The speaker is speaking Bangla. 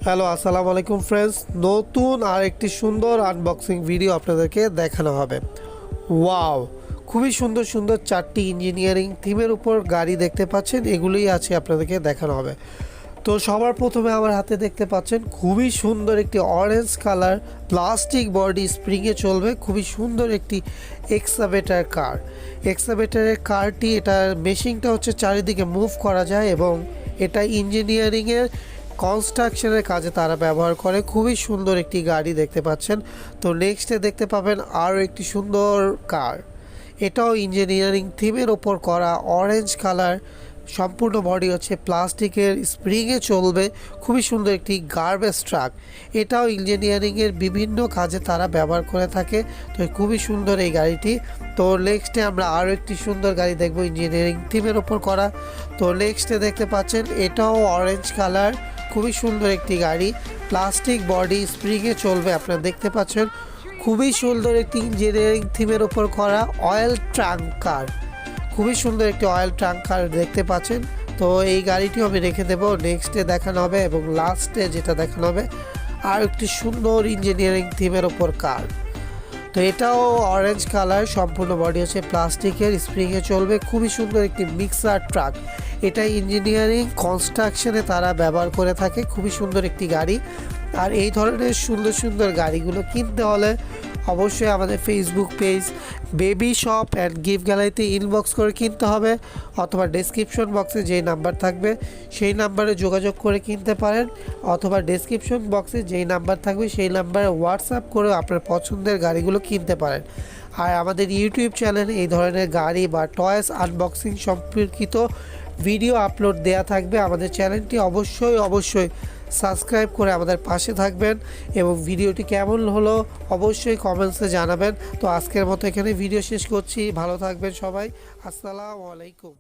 হ্যালো, আসসালামু আলাইকুম ফ্রেন্ডস। নতুন আর একটি সুন্দর আনবক্সিং ভিডিও আপনাদেরকে দেখানো হবে। ওয়াও, খুবই সুন্দর সুন্দর চারটি ইঞ্জিনিয়ারিং থিমের উপর গাড়ি দেখতে পাচ্ছেন, এগুলোই আছে আপনাদেরকে দেখানো হবে। তো সবার প্রথমে আমার হাতে দেখতে পাচ্ছেন খুবই সুন্দর একটি অরেঞ্জ কালার প্লাস্টিক বডি স্প্রিংয়ে চলবে, খুবই সুন্দর একটি এক্সকাভেটর কার। এক্সকাভেটরের কারটি, এটার মেশিনটা হচ্ছে চারিদিকে মুভ করা যায় এবং এটা ইঞ্জিনিয়ারিংয়ের কনস্ট্রাকশনের কাজে তারা ব্যবহার করে। খুবই সুন্দর একটি গাড়ি দেখতে পাচ্ছেন। তো নেক্সটে দেখতে পাবেন আরও একটি সুন্দর কার, এটাও ইঞ্জিনিয়ারিং থিমের ওপর করা, অরেঞ্জ কালার, সম্পূর্ণ বডি হচ্ছে প্লাস্টিকের স্প্রিংয়ে চলবে, খুবই সুন্দর একটি গার্বেজ ট্রাক। এটাও ইঞ্জিনিয়ারিংয়ের বিভিন্ন কাজে তারা ব্যবহার করে থাকে। তো খুবই সুন্দর এই গাড়িটি। তো নেক্সটে আমরা আরও একটি সুন্দর গাড়ি দেখব ইঞ্জিনিয়ারিং থিমের ওপর করা। তো নেক্সটে দেখতে পাচ্ছেন এটাও অরেঞ্জ কালার, খুবই সুন্দর একটি গাড়ি, প্লাস্টিক বডি স্প্রিংয়ে চলবে। আপনারা দেখতে পাচ্ছেন খুবই সুন্দর একটি ইঞ্জিনিয়ারিং থিমের ওপর করা অয়েল ট্রাঙ্ক কার, খুবই সুন্দর একটি অয়েল ট্রাঙ্ক কার দেখতে পাচ্ছেন। তো এই গাড়িটিও আমি রেখে দেবো, নেক্সটে দেখানো হবে এবং লাস্টে যেটা দেখানো হবে আর একটি সুন্দর ইঞ্জিনিয়ারিং থিমের ওপর কার। তো এটাও অরেঞ্জ কালার, সম্পূর্ণ বডি হচ্ছে প্লাস্টিকের স্প্রিংয়ে চলবে, খুবই সুন্দর একটি মিক্সার ট্রাক। এটা ইঞ্জিনিয়ারিং কনস্ট্রাকশনে তারা ব্যবহার করে থাকে, খুবই সুন্দর একটি গাড়ি। আর এই ধরনের সুন্দর সুন্দর গাড়িগুলো কিনতে হলে অবশ্যই আমাদের Facebook page baby shop and gift গ্যালারিতে ইনবক্স করে কিনতে হবে, অথবা ডেসক্রিপশন বক্সে যেই নাম্বার থাকবে সেই নাম্বারে যোগাযোগ করে কিনতে পারেন, অথবা ডেসক্রিপশন বক্সে যেই নাম্বার থাকবে সেই নাম্বারে হোয়াটসঅ্যাপ করে আপনার পছন্দের গাড়িগুলো কিনতে পারেন। আর আমাদের ইউটিউব চ্যানেলে এই ধরনের গাড়ি বা টয়েস আনবক্সিং সম্পর্কিত ভিডিও আপলোড দেয়া থাকবে। আমাদের চ্যানেলটি অবশ্যই সাবস্ক্রাইব করে আমাদের পাশে থাকবেন এবং ভিডিওটি কেমন হলো অবশ্যই কমেন্টসে জানাবেন। তো আজকের মতো এখানে ভিডিও শেষ করছি, ভালো থাকবেন সবাই, আসসালামু আলাইকুম।